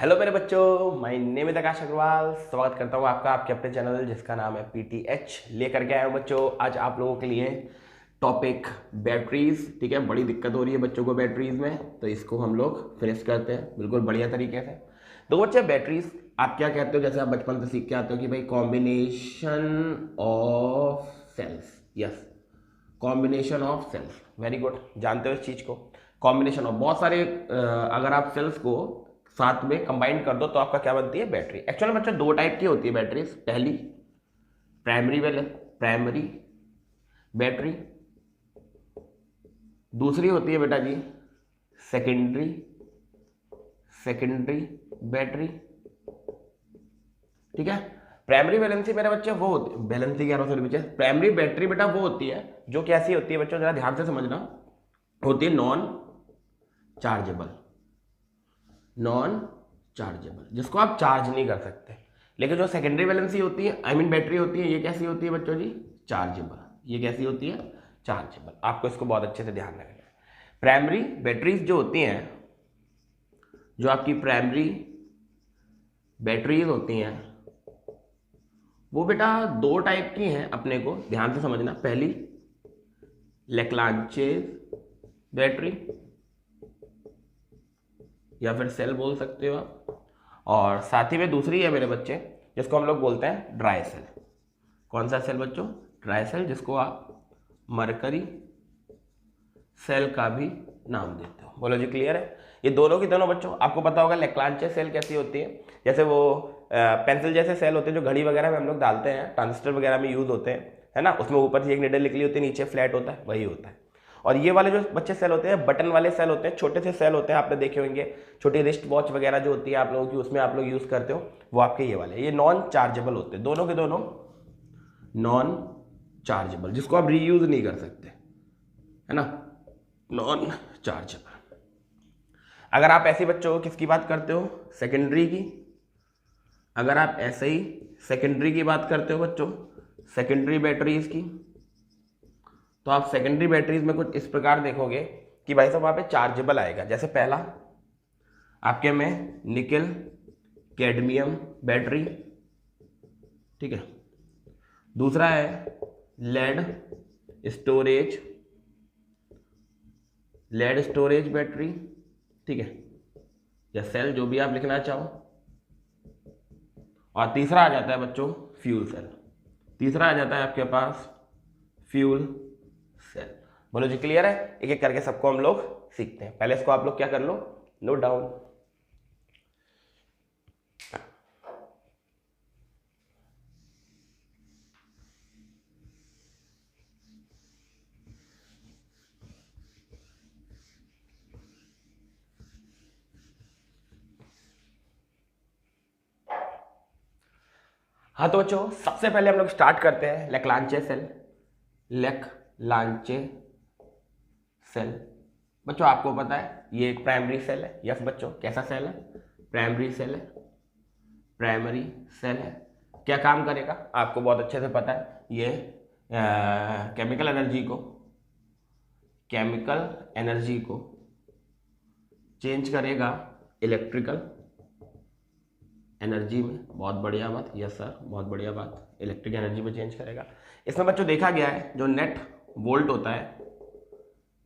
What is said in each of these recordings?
Hello मेरे बच्चों, my name is आकाश अग्रवाल। स्वागत करता हूँ आपका आपके अपने चैनल जिसका नाम है पीटीएच। लेकर के आया हूँ बच्चों आज आप लोगों के लिए टॉपिक बैटरीज। ठीक है, बड़ी दिक्कत हो रही है बच्चों को बैटरीज में, तो इसको हम लोग फिनिश करते हैं बिल्कुल बढ़िया तरीके से। तो बच्चे बैटरीज आप क्या कहते हो, जैसे आप बचपन से सीख के आते हो कि भाई combination of cells. Yes, combination of cells, very good, जानते हो इस चीज को। कॉम्बिनेशन ऑफ बहुत सारे अगर आप सेल्स को साथ में कंबाइन कर दो तो आपका क्या बनती है, बैटरी। एक्चुअली बच्चों दो टाइप की होती है बैटरीज। पहली प्राइमरी बैटरी, दूसरी होती है बेटा जी सेकेंडरी सेकेंडरी बैटरी। ठीक है, प्राइमरी वैलेंसी मेरे बच्चे वो होती है, वैलेंसी कह रहा हूँ सॉरी बच्चे, प्राइमरी बैटरी बेटा वो होती है जो कैसी होती है बच्चों, जरा ध्यान से समझना। होती है चार्जेबल नॉन चार्जेबल, जिसको आप चार्ज नहीं कर सकते। लेकिन जो सेकेंडरी वैलेंसी होती है, आई मीन बैटरी होती है, ये कैसी होती है बच्चों जी, चार्जेबल। ये कैसी होती है, चार्जेबल। आपको इसको बहुत अच्छे से ध्यान रखना है। प्राइमरी बैटरीज जो होती हैं, जो आपकी प्राइमरी बैटरीज होती हैं, वो बेटा दो टाइप की हैं, अपने को ध्यान से समझना। पहली लेक्लांचेज बैटरी या फिर सेल बोल सकते हो आप, और साथ ही में दूसरी है मेरे बच्चे जिसको हम लोग बोलते हैं ड्राई सेल। कौन सा सेल बच्चों, ड्राई सेल, जिसको आप मरकरी सेल का भी नाम देते हो। बोलो जी, क्लियर है। ये दोनों की दोनों बच्चों आपको पता होगा लेक्लांचे सेल कैसी होती है, जैसे वो पेंसिल जैसे सेल होते हैं जो घड़ी वगैरह में हम लोग डालते हैं, ट्रांजिस्टर वगैरह में यूज होते हैं, है ना। उसमें ऊपर से एक निडल निकली होती है, नीचे फ्लैट होता है, वही होता है। और ये वाले जो बच्चे सेल होते हैं, बटन वाले सेल होते हैं, छोटे से सेल होते हैं, आपने देखे होंगे। छोटी रिस्ट वॉच वगैरह जो होती है आप लोगों की, उसमें आप लोग यूज करते हो, वो आपके ये वाले, ये नॉन चार्जेबल होते हैं। दोनों के दोनों नॉन चार्जेबल, जिसको आप रीयूज नहीं कर सकते, है ना, नॉन चार्जेबल। अगर आप ऐसे बच्चों किसकी बात करते हो, सेकेंडरी की। अगर आप ऐसे ही सेकेंडरी की बात करते हो बच्चों, सेकेंडरी बैटरीज की, तो आप सेकेंडरी बैटरीज में कुछ इस प्रकार देखोगे कि भाई साहब वहां पे चार्जेबल आएगा। जैसे पहला आपके में निकल कैडमियम बैटरी, ठीक है। दूसरा है लेड स्टोरेज बैटरी, ठीक है, या सेल, जो भी आप लिखना चाहो। और तीसरा आ जाता है बच्चों फ्यूल सेल। तीसरा आ जाता है आपके पास फ्यूल सेल। बोलो जी, क्लियर है। एक एक करके सबको हम लोग सीखते हैं। पहले इसको आप लोग क्या कर लो, नोट डाउन। हाँ तो बच्चों सबसे पहले हम लोग स्टार्ट करते हैं लेक्लांचे सेल। लेक्लांचे सेल बच्चों आपको पता है ये एक प्राइमरी सेल है। यस बच्चों, कैसा सेल है, प्राइमरी सेल है, प्राइमरी सेल है। क्या काम करेगा आपको बहुत अच्छे से पता है, ये केमिकल एनर्जी को चेंज करेगा इलेक्ट्रिकल एनर्जी में। बहुत बढ़िया बात, यस सर, बहुत बढ़िया बात, इलेक्ट्रिक एनर्जी में चेंज करेगा। इसमें बच्चों देखा गया है जो नेट वोल्ट होता है,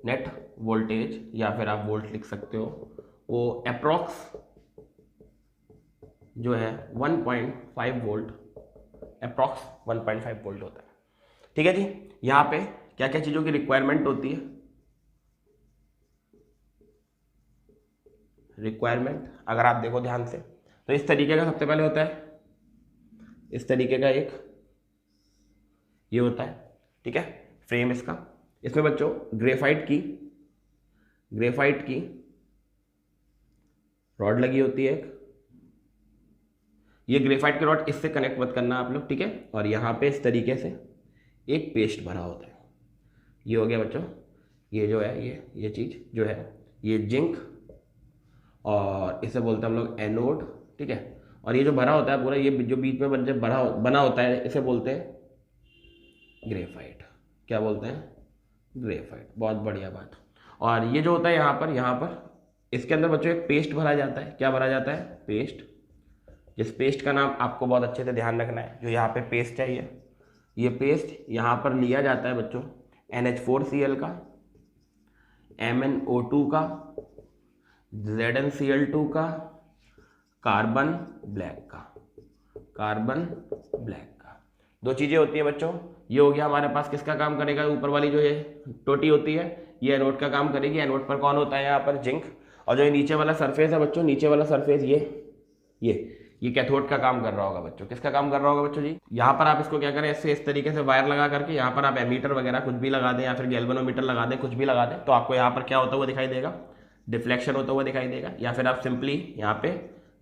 नेट वोल्टेज या फिर आप वोल्ट लिख सकते हो, वो अप्रॉक्स जो है 1.5 वोल्ट, अप्रॉक्स 1.5 वोल्ट होता है। ठीक है जी। यहाँ पे क्या क्या चीज़ों की रिक्वायरमेंट होती है, रिक्वायरमेंट अगर आप देखो ध्यान से तो इस तरीके का सबसे पहले होता है, इस तरीके का एक ये होता है, ठीक है, फ्रेम इसका। इसमें बच्चों ग्रेफाइट की रॉड लगी होती है एक। ये ग्रेफाइट की रॉड इससे कनेक्ट मत करना आप लोग, ठीक है। और यहाँ पे इस तरीके से एक पेस्ट भरा होता है। ये हो गया बच्चों, ये जो है ये चीज़ जो है ये जिंक, और इसे बोलते हैं हम लोग एनोड, ठीक है। और ये जो भरा होता है पूरा, ये जो बीच में बना होता है, इसे बोलते हैं ग्रेफाइट। क्या बोलते हैं, ग्रेफाइट। बहुत बढ़िया बात। और ये जो होता है यहाँ पर इसके अंदर बच्चों एक पेस्ट भरा जाता है। क्या भरा जाता है? पेस्ट। जिस पेस्ट का नाम आपको बहुत अच्छे से ध्यान रखना है, जो यहाँ पे पेस्ट चाहिए, ये पेस्ट यहाँ पर लिया जाता है बच्चों NH4Cl का, MnO2 का, ZnCl2 का, कार्बन ब्लैक का, कार्बन ब्लैक का। दो चीज़ें होती है बच्चों। ये हो गया हमारे पास, किसका काम करेगा? ऊपर वाली जो ये टोटी होती है ये एनोड का काम करेगी। एनोड पर कौन होता है? यहाँ पर जिंक। और जो ये नीचे वाला सरफेस है बच्चों, नीचे वाला सरफेस ये कैथोड का काम कर रहा होगा बच्चों। किसका काम कर रहा होगा बच्चों जी? यहाँ पर आप इसको क्या करें, इससे इस तरीके से वायर लगा करके यहाँ पर आप एमीटर वगैरह कुछ भी लगा दें या फिर गैल्वेनोमीटर लगा दें, कुछ भी लगा दें, तो आपको यहाँ पर क्या होता हुआ दिखाई देगा? डिफ्लेक्शन होता हुआ दिखाई देगा। या फिर आप सिंपली यहाँ पे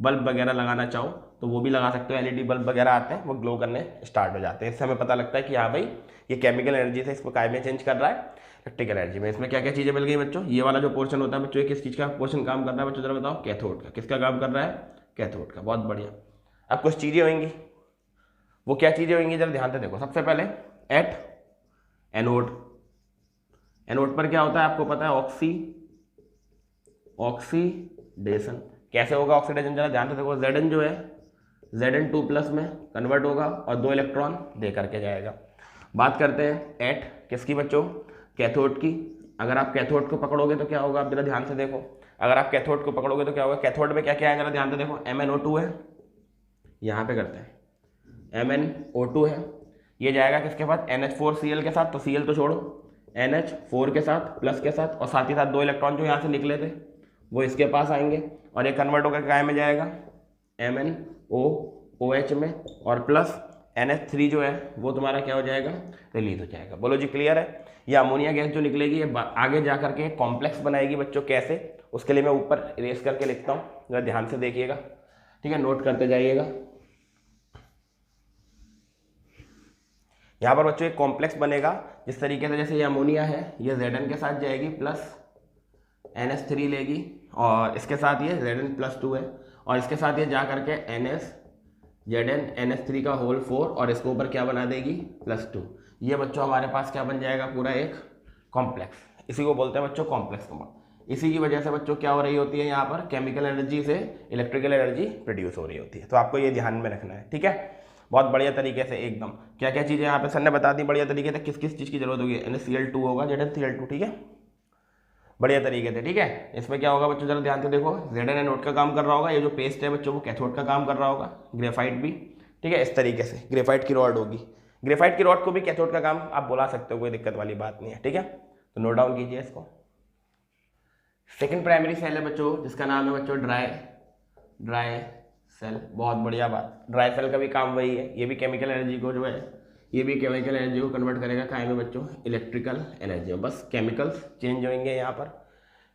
बल्ब वगैरह लगाना चाहो तो वो भी लगा सकते हो। LED बल्ब वगैरह आते हैं, वो ग्लो करने स्टार्ट हो जाते हैं। इससे हमें पता लगता है कि हाँ भाई ये केमिकल एनर्जी से इसको काय में चेंज कर रहा है, इलेक्ट्रिकल एनर्जी में। इसमें क्या क्या चीज़ें मिल गई बच्चों? ये वाला जो पोर्शन होता है बच्चों, ये किस चीज़ का पोर्शन काम कर रहा है बच्चों, जरा बताओ? कैथोड का। किसका काम कर रहा है? कैथोड का। बहुत बढ़िया। अब कुछ चीज़ें होंगी, वो क्या चीज़ें होंगी जरा ध्यान से देखो। सबसे पहले एट एनोड। एनोड पर क्या होता है आपको पता है? ऑक्सीडेशन। कैसे होगा ऑक्सीडेशन? जरा ध्यान से देखो। Zn जो है Zn2+ में कन्वर्ट होगा और 2 इलेक्ट्रॉन दे करके जाएगा। बात करते हैं एट किसकी बच्चों? कैथोड की। अगर आप कैथोड को पकड़ोगे तो क्या होगा? आप जरा ध्यान से देखो। अगर आप कैथोड को पकड़ोगे तो क्या होगा? कैथोड में क्या क्या है जरा ध्यान से देखो। MnO2 है, यहाँ पे करते हैं MnO2 है, ये जाएगा किसके साथ? NH4Cl के साथ। तो Cl तो छोड़ो, NH4 के साथ प्लस के साथ, और साथ ही साथ 2 इलेक्ट्रॉन जो यहाँ से निकले थे वो इसके पास आएंगे और ये कन्वर्ट होकर काय में जाएगा? MnOOH में, और प्लस NH3 जो है वो तुम्हारा क्या हो जाएगा? रिलीज हो जाएगा। बोलो जी क्लियर है? ये अमोनिया गैस जो निकलेगी ये आगे जा करके कॉम्प्लेक्स बनाएगी बच्चों। कैसे? उसके लिए मैं ऊपर इरेज करके लिखता हूँ, जरा ध्यान से देखिएगा, ठीक है? नोट करते जाइएगा। यहाँ पर बच्चों एक कॉम्प्लेक्स बनेगा जिस तरीके से, जैसे ये अमोनिया है, ये Zn के साथ जाएगी प्लस NH3 लेगी, और इसके साथ ये Zn+2 है, और इसके साथ ये जा करके NH3 का होल 4, और इसके ऊपर क्या बना देगी? +2। ये बच्चों हमारे पास क्या बन जाएगा? पूरा एक कॉम्प्लेक्स। इसी को बोलते हैं बच्चों कॉम्प्लेक्स कंपाउंड। इसी की वजह से बच्चों क्या हो रही होती है? यहाँ पर केमिकल एनर्जी से इलेक्ट्रिकल एनर्जी प्रोड्यूस हो रही होती है। तो आपको ये ध्यान में रखना है, ठीक है? बहुत बढ़िया तरीके से एकदम। क्या क्या चीज़ें यहाँ पे सर ने बता दी बढ़िया तरीके से, किस किस चीज़ की जरूरत होगी? NaCl2 होगा, ZnCl2, ठीक है? बढ़िया तरीके से, ठीक है? इसमें क्या होगा बच्चों, जरा ध्यान से देखो। Zn एनोड का काम कर रहा होगा, ये जो पेस्ट है बच्चों वो कैथोड का काम कर रहा होगा। ग्रेफाइट भी, ठीक है? इस तरीके से ग्रेफाइट की रॉड होगी। ग्रेफाइट की रॉड को भी कैथोड का काम आप बुला सकते हो, कोई दिक्कत वाली बात नहीं है, ठीक है? तो नोट डाउन कीजिए इसको। सेकेंड प्राइमरी सेल है बच्चों जिसका नाम है बच्चों ड्राई सेल। बहुत बढ़िया बात। ड्राई सेल का भी काम वही है, ये भी केमिकल एनर्जी को जो है, ये भी केमिकल एनर्जी को कन्वर्ट करेगा काय में बच्चों? इलेक्ट्रिकल एनर्जी में। बस केमिकल्स चेंज होंगे यहाँ पर।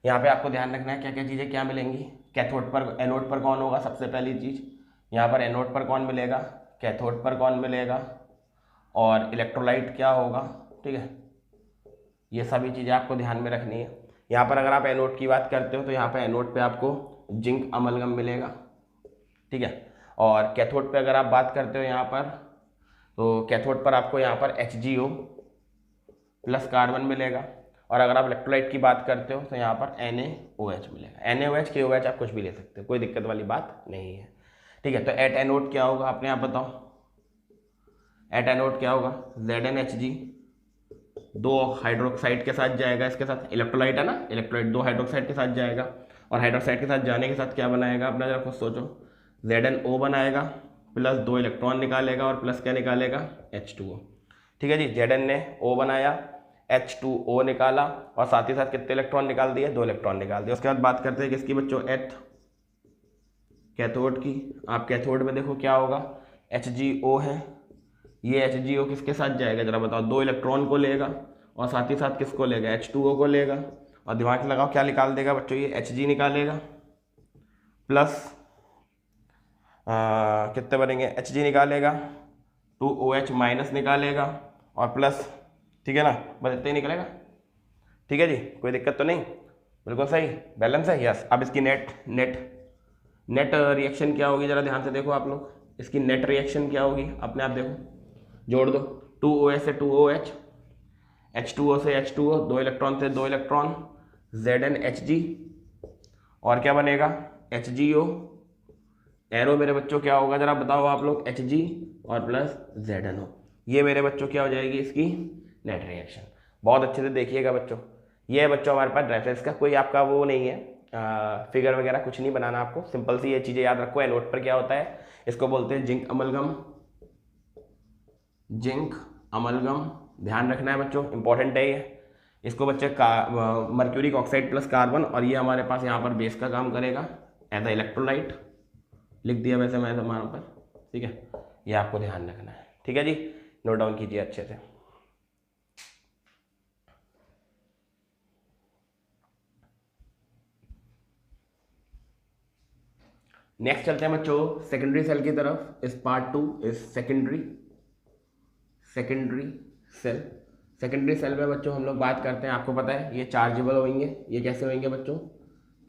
यहाँ पे आपको ध्यान रखना है क्या क्या चीज़ें क्या मिलेंगी। कैथोड पर, एनोड पर कौन होगा? सबसे पहली चीज़ यहाँ पर एनोड पर कौन मिलेगा? कैथोड पर कौन मिलेगा? और इलेक्ट्रोलाइट क्या होगा, ठीक है? ये सभी चीज़ें आपको ध्यान में रखनी है। यहाँ पर अगर आप एनोड की बात करते हो तो यहाँ पर एनोड पे आपको जिंक अमलगम मिलेगा, ठीक है? और कैथोड पे अगर आप बात करते हो यहाँ पर, तो कैथोड पर आपको यहाँ पर HgO प्लस कार्बन मिलेगा। और अगर आप इलेक्ट्रोलाइट की बात करते हो तो यहाँ पर NaOH मिलेगा। NaOH KOH आप कुछ भी ले सकते हो, कोई दिक्कत वाली बात नहीं है, ठीक है? तो एट एनोड क्या होगा अपने आप बताओ? एट एनोड क्या होगा? ZnHg, 2 हाइड्रोक्साइड के साथ जाएगा, इसके साथ इलेक्ट्रोलाइट है ना, इलेक्ट्रोलाइट 2 हाइड्रोक्साइड के साथ जाएगा, और हाइड्रोक्साइड के साथ जाने के साथ क्या बनाएगा अपना, जरा कुछ सोचो। ZnO बनाएगा, प्लस 2 इलेक्ट्रॉन निकालेगा, और प्लस क्या निकालेगा? H2O, ठीक है जी? Zn ने O बनाया, H2O निकाला, और साथ ही साथ कितने इलेक्ट्रॉन निकाल दिए? 2 इलेक्ट्रॉन निकाल दिए। उसके बाद बात करते हैं किसकी बच्चों? कैथोड की। आप कैथोड में देखो क्या होगा? HgO है, ये HgO किसके साथ जाएगा जरा बताओ? 2 इलेक्ट्रॉन को लेगा, और साथ ही साथ किसको लेगा? H2O को लेगा, और दिमाग से लगाओ क्या निकाल देगा बच्चों? ये Hg निकालेगा, प्लस कितने बनेंगे? Hg निकालेगा, 2OH माइनस निकालेगा, और प्लस, ठीक है ना? बस इतना ही निकलेगा, ठीक है जी? कोई दिक्कत तो नहीं? बिल्कुल सही, बैलेंस है, यस। अब इसकी नेट रिएक्शन क्या होगी जरा ध्यान से देखो आप लोग। इसकी नेट रिएक्शन क्या होगी अपने आप देखो, जोड़ दो। 2OH से 2OH, H2O से H2O, 2 इलेक्ट्रॉन से 2 इलेक्ट्रॉन, ZnHg, और क्या बनेगा HgO, एरो मेरे बच्चों क्या होगा जरा बताओ आप लोग, Hg और प्लस ZnO, ये मेरे बच्चों क्या हो जाएगी इसकी नेट रिएक्शन। बहुत अच्छे से देखिएगा बच्चों, ये है बच्चों हमारे पास ड्राई सेल्स का, कोई आपका वो नहीं है फिगर वगैरह कुछ नहीं बनाना आपको, सिंपल सी ये चीज़ें याद रखो। एनोड पर क्या होता है, इसको बोलते हैं जिंक अमलगम, जिंक अमलगम, ध्यान रखना है बच्चों, इंपॉर्टेंट है ये। इसको बच्चे मर्क्यूरिक ऑक्साइड प्लस कार्बन, और ये हमारे पास यहाँ पर बेस का काम करेगा एज अ इलेक्ट्रोलाइट, लिख दिया वैसे मैं हमारे पर, ठीक है, ये आपको ध्यान रखना है, ठीक है जी, नोट डाउन कीजिए अच्छे से। नेक्स्ट चलते हैं बच्चों सेकेंडरी सेल की तरफ। इस part 2 is secondary cell. Secondary cell में बच्चों हम लोग बात करते हैं, आपको पता है ये चार्जेबल होंगे, ये कैसे होंगे बच्चों,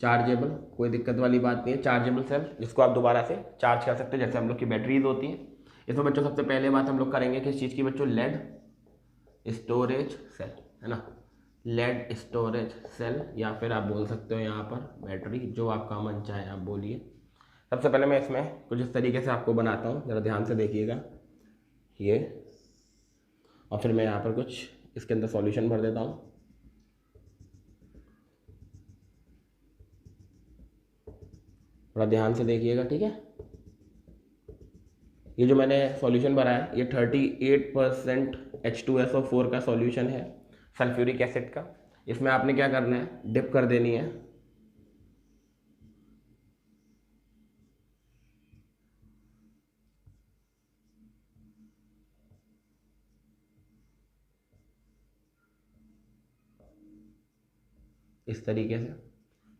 चार्जेबल, कोई दिक्कत वाली बात नहीं है, चार्जेबल सेल जिसको आप दोबारा से चार्ज कर सकते हैं, जैसे हम लोग की बैटरीज होती हैं। इसमें बच्चों सबसे पहले बात हम लोग करेंगे किस चीज़ की बच्चों, लेड स्टोरेज सेल, है ना, लेड स्टोरेज सेल, या फिर आप बोल सकते हो यहाँ पर बैटरी, जो आपका मन चाहे आप बोलिए। सबसे पहले मैं इसमें कुछ इस तरीके से आपको बनाता हूँ, ज़रा ध्यान से देखिएगा ये, और फिर मैं यहाँ पर कुछ इसके अंदर सॉल्यूशन भर देता हूँ। थोड़ा ध्यान से देखिएगा, ठीक है। ये जो मैंने सॉल्यूशन भरा है ये 38% H2SO4 का सॉल्यूशन है सल्फ्यूरिक एसिड का। इसमें आपने क्या करना है, डिप कर देनी है, इस तरीके से,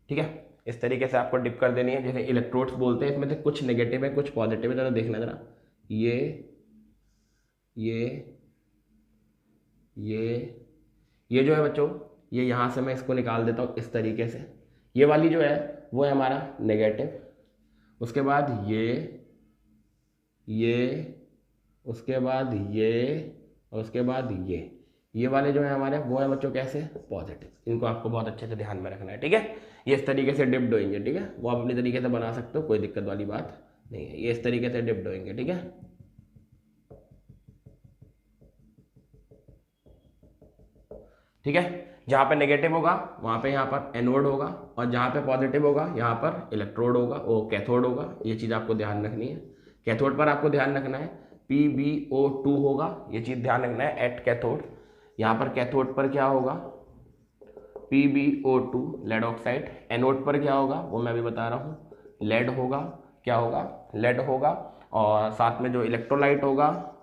ठीक है, इस तरीके से आपको डिप कर देनी है, जैसे इलेक्ट्रोड्स बोलते हैं, इसमें से कुछ नेगेटिव है कुछ पॉजिटिव है, जरा देखना जरा, ये ये जो है बच्चों, ये यहाँ से मैं इसको निकाल देता हूँ इस तरीके से, ये वाली जो है वो है हमारा नेगेटिव, उसके बाद ये उसके बाद ये, और उसके बाद ये वाले जो है हमारे वो है बच्चों कैसे, पॉजिटिव। इनको आपको बहुत अच्छे से ध्यान में रखना है, ठीक है। ये इस तरीके से डिप्ड होंगे, ठीक है, वो आप अपनी तरीके से बना सकते हो, कोई दिक्कत वाली बात नहीं है, ये इस तरीके से डिप्ड होंगे, ठीक है। ठीक है, जहाँ पे नेगेटिव होगा वहाँ पे यहाँ पर एनोड होगा, और जहाँ पे पॉजिटिव होगा यहाँ पर इलेक्ट्रोड होगा, वो कैथोड होगा, ये चीज़ आपको ध्यान रखनी है। कैथोड पर आपको ध्यान रखना है PbO2 होगा, ये चीज़ ध्यान रखना है एट कैथोड। यहाँ पर कैथोड पर क्या होगा, PbO2 लेड ऑक्साइड। एनोड पर क्या होगा वो मैं अभी बता रहा हूँ, लेड होगा, क्या होगा, लेड होगा, और साथ में जो इलेक्ट्रोलाइट होगा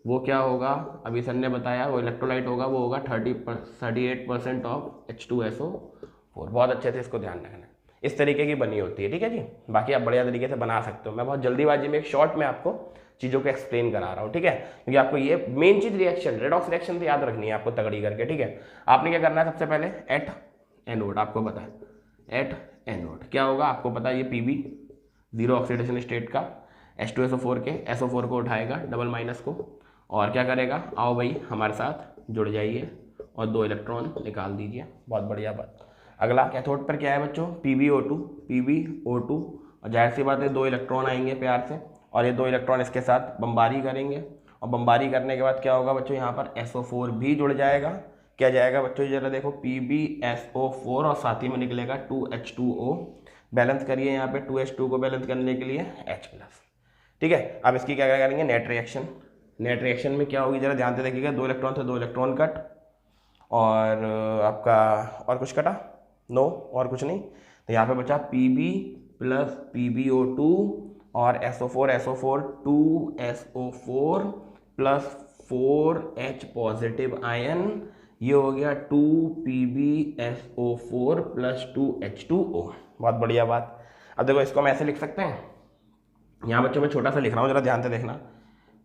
वो क्या होगा, अभी सर ने बताया, वो इलेक्ट्रोलाइट होगा, वो होगा 38% ऑफ H2SO4। बहुत अच्छे से इसको ध्यान रखना है, इस तरीके की बनी होती है, ठीक है जी। बाकी आप बढ़िया तरीके से बना सकते हो, मैं बहुत जल्दीबाजी में एक शॉर्ट में आपको चीज़ों को एक्सप्लेन करा रहा हूँ, ठीक है, क्योंकि आपको ये मेन चीज़ रिएक्शन, रेडॉक्स रिएक्शन से याद रखनी है आपको तगड़ी करके, ठीक है। आपने क्या करना है, सबसे पहले एट एनोड, आपको पता है एट एनोड क्या होगा, आपको पता है ये Pb जीरो ऑक्सीडेशन स्टेट का H2SO4 के SO4 को उठाएगा डबल माइनस को, और क्या करेगा, आओ भाई हमारे साथ जुड़ जाइए और 2 इलेक्ट्रॉन निकाल दीजिए, बहुत बढ़िया बात। अगला कैथोड पर क्या है बच्चों, PbO2, और जाहिर सी बात है 2 इलेक्ट्रॉन आएंगे प्यार से, और ये 2 इलेक्ट्रॉन इसके साथ बमबारी करेंगे, और बमबारी करने के बाद क्या होगा बच्चों, यहाँ पर SO4 भी जुड़ जाएगा, क्या जाएगा बच्चों, जरा देखो PbSO4, और साथ ही में निकलेगा 2H2O, बैलेंस करिए यहाँ पे 2H2 को बैलेंस करने के लिए H+, ठीक है। अब इसकी क्या करेंगे, नेट रिएक्शन। नेट रिएक्शन में क्या होगी, जरा ध्यान से देखिएगा, 2 इलेक्ट्रॉन से 2 इलेक्ट्रॉन कट, और आपका और कुछ कटा, नो और कुछ नहीं, तो यहाँ पे बचा Pb प्लस PbO2 और SO4 2SO4 plus 4H positive ion, ये हो गया 2PbSO4 प्लस 2H2O। बहुत बढ़िया बात। अब देखो इसको हम ऐसे लिख सकते हैं, यहाँ बच्चों मैं छोटा सा लिख रहा हूँ, जरा ध्यान से देखना,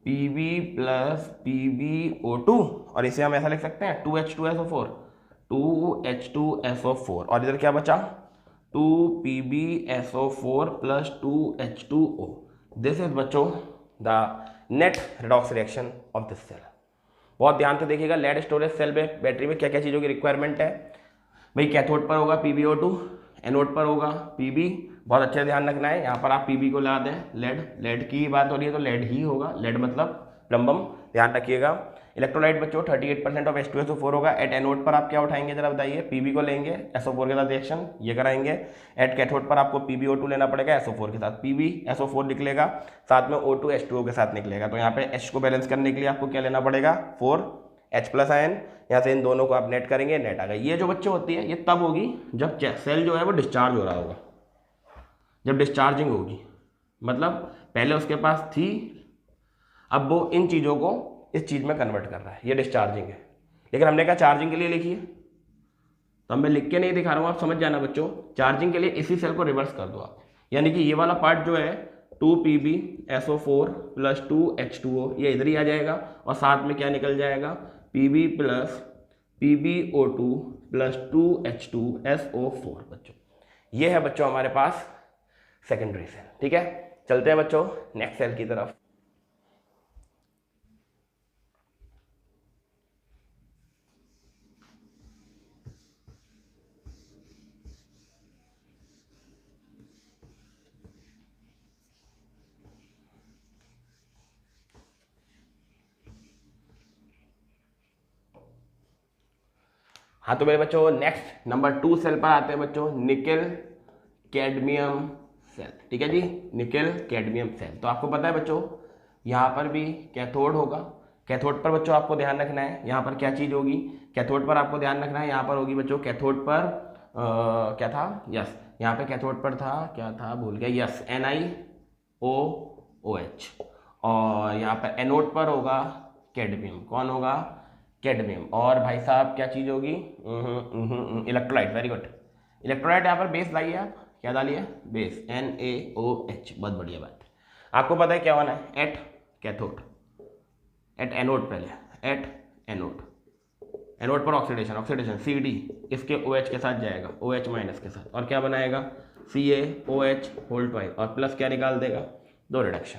Pb प्लस PbO2, और इसे हम ऐसा लिख सकते हैं 2H2SO4 और इधर क्या बचा 2PbSO4 plus 2H2O। This is बच्चों the net redox reaction of this cell. बहुत ध्यान से देखिएगा, लेड स्टोरेज सेल में बैटरी में क्या क्या चीज़ों की रिक्वायरमेंट है भाई। कैथोड पर होगा PbO2, एनोड पर होगा Pb, बहुत अच्छे से ध्यान रखना है, यहाँ पर आप Pb को ला दें लेड, लेड की बात हो रही है तो लेड ही होगा, लेड मतलब प्लम्बम, ध्यान रखिएगा। इलेक्ट्रोलाइट बच्चों 38% ऑफ H2SO4 होगा। एट एनोड पर आप क्या उठाएंगे जरा बताइए, Pb को लेंगे SO4 के साथ रिएक्शन ये कराएंगे। एट कैथोड पर आपको PbO2 लेना पड़ेगा SO4 के साथ, PbSO4 निकलेगा, साथ में O2 H2O के साथ निकलेगा। तो यहाँ पे H को बैलेंस करने के लिए आपको क्या लेना पड़ेगा 4H+ आयन, यहाँ से इन दोनों को आप नेट करेंगे, नेट आ गई। ये जो बच्चे होती है ये तब होगी जब सेल जो है वो डिस्चार्ज हो रहा होगा, जब डिस्चार्जिंग होगी, मतलब पहले उसके पास थी, अब वो इन चीज़ों को इस चीज़ में कन्वर्ट कर रहा है, ये डिस्चार्जिंग है। लेकिन हमने कहा चार्जिंग के लिए लिखिए, तो अब मैं लिख के नहीं दिखा रहा हूँ, आप समझ जाना बच्चों। चार्जिंग के लिए इसी सेल को रिवर्स कर दो आप, यानी कि ये वाला पार्ट जो है 2PbSO4 + 2H2O ये इधर ही आ जाएगा, और साथ में क्या निकल जाएगा Pb + PbO2 + 2H2SO4 बच्चों। ये है बच्चों हमारे पास सेकेंडरी सेल। ठीक है, चलते हैं बच्चों नेक्स्ट सेल की तरफ। हाँ तो मेरे बच्चों नेक्स्ट नंबर 2 सेल पर आते हैं बच्चों, निकेल कैडमियम सेल। ठीक है जी, निकेल कैडमियम सेल। तो आपको पता है बच्चों यहाँ पर भी कैथोड होगा, कैथोड पर बच्चों आपको ध्यान रखना है यहाँ पर क्या चीज़ होगी, कैथोड पर आपको ध्यान रखना है, यहाँ पर होगी बच्चों कैथोड पर क्या था, यस यहाँ पे कैथोड पर था, क्या था भूल गया, यस NiOOH, और यहाँ पर एनोड पर होगा कैडमियम, कौन होगा कैडमियम, और भाई साहब क्या चीज़ होगी इलेक्ट्रोलाइट, वेरी गुड। इलेक्ट्रोलाइट यहाँ पर बेस लाइए, आप क्या डालिए बेस NaOH, बहुत बढ़िया बात। आपको पता है क्या होना है एट कैथोड, एट एनोड, पहले एट एनोड, एनोड पर ऑक्सीडेशन, ऑक्सीडेशन CD इसके OH के साथ जाएगा, OH- के साथ, और क्या बनाएगा CaOH होल ट्वाइस, और प्लस क्या निकाल देगा 2 रिडक्शन।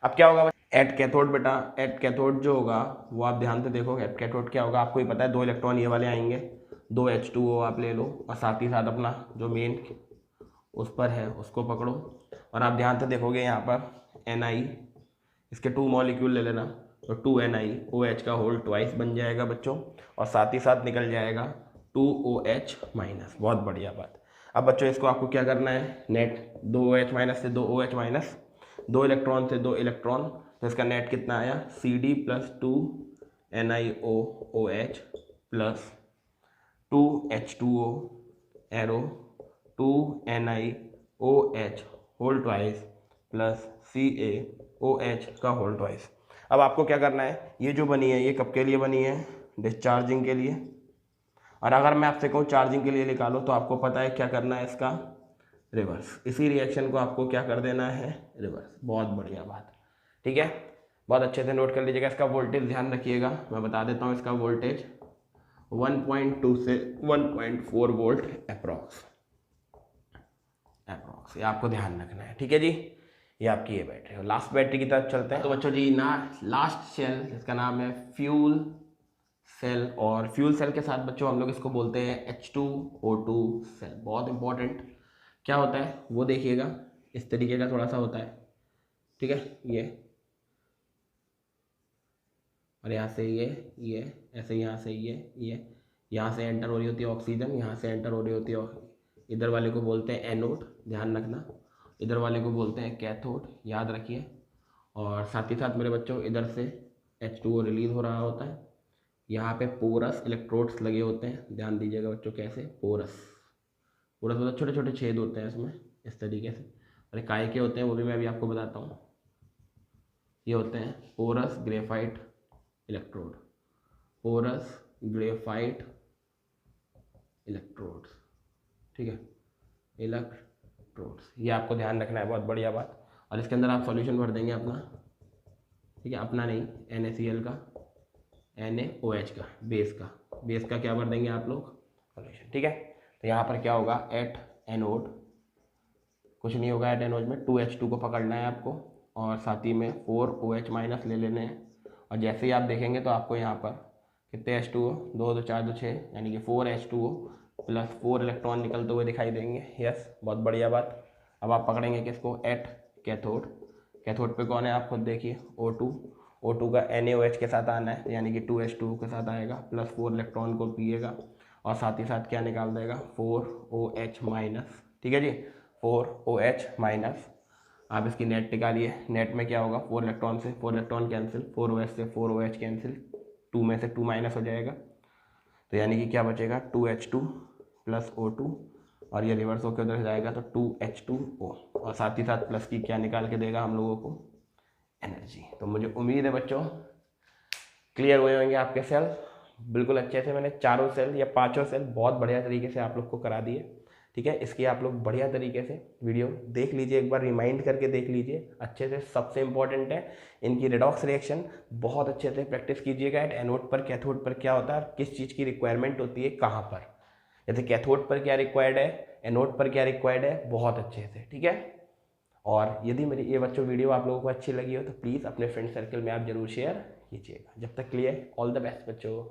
अब क्या होगा एट कैथोड बेटा, एट कैथोड जो होगा वो आप ध्यान से देखो, एट कैथोड क्या होगा आपको ही पता है, 2 इलेक्ट्रॉन ये वाले आएंगे, 2 H2O आप ले लो, और साथ ही साथ अपना जो मेन उस पर है उसको पकड़ो, और आप ध्यान से देखोगे यहाँ पर Ni, इसके 2 मॉलिक्यूल ले लेना, तो 2NiOH का होल ट्वाइस बन जाएगा बच्चों, और साथ ही साथ निकल जाएगा 2OH-, बहुत बढ़िया बात। अब बच्चों इसको आपको क्या करना है नेट, 2OH- से 2OH-, 2 इलेक्ट्रॉन से 2 इलेक्ट्रॉन, तो इसका नेट कितना आया CD + 2NiOOH + 2H2O arrow 2NiOH whole twice + CaOH का होल ट्वाइस। अब आपको क्या करना है, ये जो बनी है ये कब के लिए बनी है डिस्चार्जिंग के लिए, और अगर मैं आपसे कहूँ चार्जिंग के लिए निकालो तो आपको पता है क्या करना है इसका रिवर्स, इसी रिएक्शन को आपको क्या कर देना है रिवर्स, बहुत बढ़िया बात। ठीक है, बहुत अच्छे से नोट कर लीजिएगा। इसका वोल्टेज ध्यान रखिएगा, मैं बता देता हूँ इसका वोल्टेज 1.2 से 1.4 वोल्ट अप्रॉक्स, ये आपको ध्यान रखना है। ठीक है जी, ये आपकी ये बैटरी है। लास्ट बैटरी की तरफ चलते हैं। तो बच्चों जी ना लास्ट सेल इसका नाम है फ्यूल सेल, और फ्यूल सेल के साथ बच्चों हम लोग इसको बोलते हैं H2O2 सेल। बहुत इंपॉर्टेंट क्या होता है वो देखिएगा, इस तरीके का थोड़ा सा होता है। ठीक है, ये और यहाँ से ये ऐसे, यहाँ से ये यहाँ से एंटर हो रही होती है ऑक्सीजन, यहाँ से एंटर हो रही होती है, इधर वाले को बोलते हैं एनोड, ध्यान रखना, इधर वाले को बोलते हैं कैथोड, याद रखिए। और साथ ही साथ मेरे बच्चों इधर से H2O रिलीज हो रहा होता है, यहाँ पे पोरस इलेक्ट्रोड्स लगे होते हैं, ध्यान दीजिएगा बच्चों कैसे, पोरस मतलब छोटे छोटे छेद होते हैं इसमें इस तरीके से, अरे काय के होते हैं वो भी मैं अभी आपको बताता हूँ। ये होते हैं porous graphite electrode, porous graphite electrodes, ठीक है इलेक्ट्रोड्स, ये आपको ध्यान रखना है, बहुत बढ़िया बात। और इसके अंदर आप सॉल्यूशन भर देंगे अपना, ठीक है अपना नहीं NaCl का, NaOH का, बेस का क्या भर देंगे आप लोग सॉल्यूशन। ठीक है, तो यहाँ पर क्या होगा एट एनोड, कुछ नहीं होगा एट एनोड में 2H2 को पकड़ना है आपको, और साथ ही में 4OH- ले लेने हैं। और जैसे ही आप देखेंगे तो आपको यहाँ पर कितने H2O, 2 2 4 2 6, यानी कि 4H2O प्लस 4 इलेक्ट्रॉन निकलते हुए दिखाई देंगे। यस, बहुत बढ़िया बात। अब आप पकड़ेंगे किसको, एट कैथोड। कैथोड पे कौन है आप खुद देखिए, O2। O2 का NaOH के साथ आना है, यानी कि 2H2 के साथ आएगा, प्लस 4 इलेक्ट्रॉन को पिएगा और साथ ही साथ क्या निकाल देगा, 4OH माइनस। ठीक है जी, 4OH माइनस। आप इसकी नेट निकालिए, नेट में क्या होगा, 4 इलेक्ट्रॉन से 4 इलेक्ट्रॉन कैंसिल, 4OH से 4OH कैंसिल, 2 में से 2 माइनस हो जाएगा, तो यानी कि क्या बचेगा, 2H2 प्लस O2, और ये रिवर्स होकर उधर जाएगा तो 2H2O, और साथ ही साथ प्लस की क्या निकाल के देगा हम लोगों को, एनर्जी। तो मुझे उम्मीद है बच्चों क्लियर हुए होंगे आपके सेल बिल्कुल अच्छे से। मैंने चारों सेल या पांचों सेल बहुत बढ़िया तरीके से आप लोग को करा दिए। ठीक है, इसकी आप लोग बढ़िया तरीके से वीडियो देख लीजिए, एक बार रिमाइंड करके देख लीजिए अच्छे से। सबसे इंपॉर्टेंट है इनकी रेडॉक्स रिएक्शन, बहुत अच्छे से प्रैक्टिस कीजिएगा। एनोड पर कैथोड पर क्या होता है, किस चीज़ की रिक्वायरमेंट होती है, कहाँ पर, जैसे कैथोड पर क्या रिक्वायर्ड है, एनोड पर क्या रिक्वायर्ड है, बहुत अच्छे से। ठीक है, और यदि मेरी ये बच्चों वीडियो आप लोगों को अच्छी लगी हो तो प्लीज़ अपने फ्रेंड सर्कल में आप जरूर शेयर कीजिएगा। जब तक के लिए ऑल द बेस्ट बच्चों।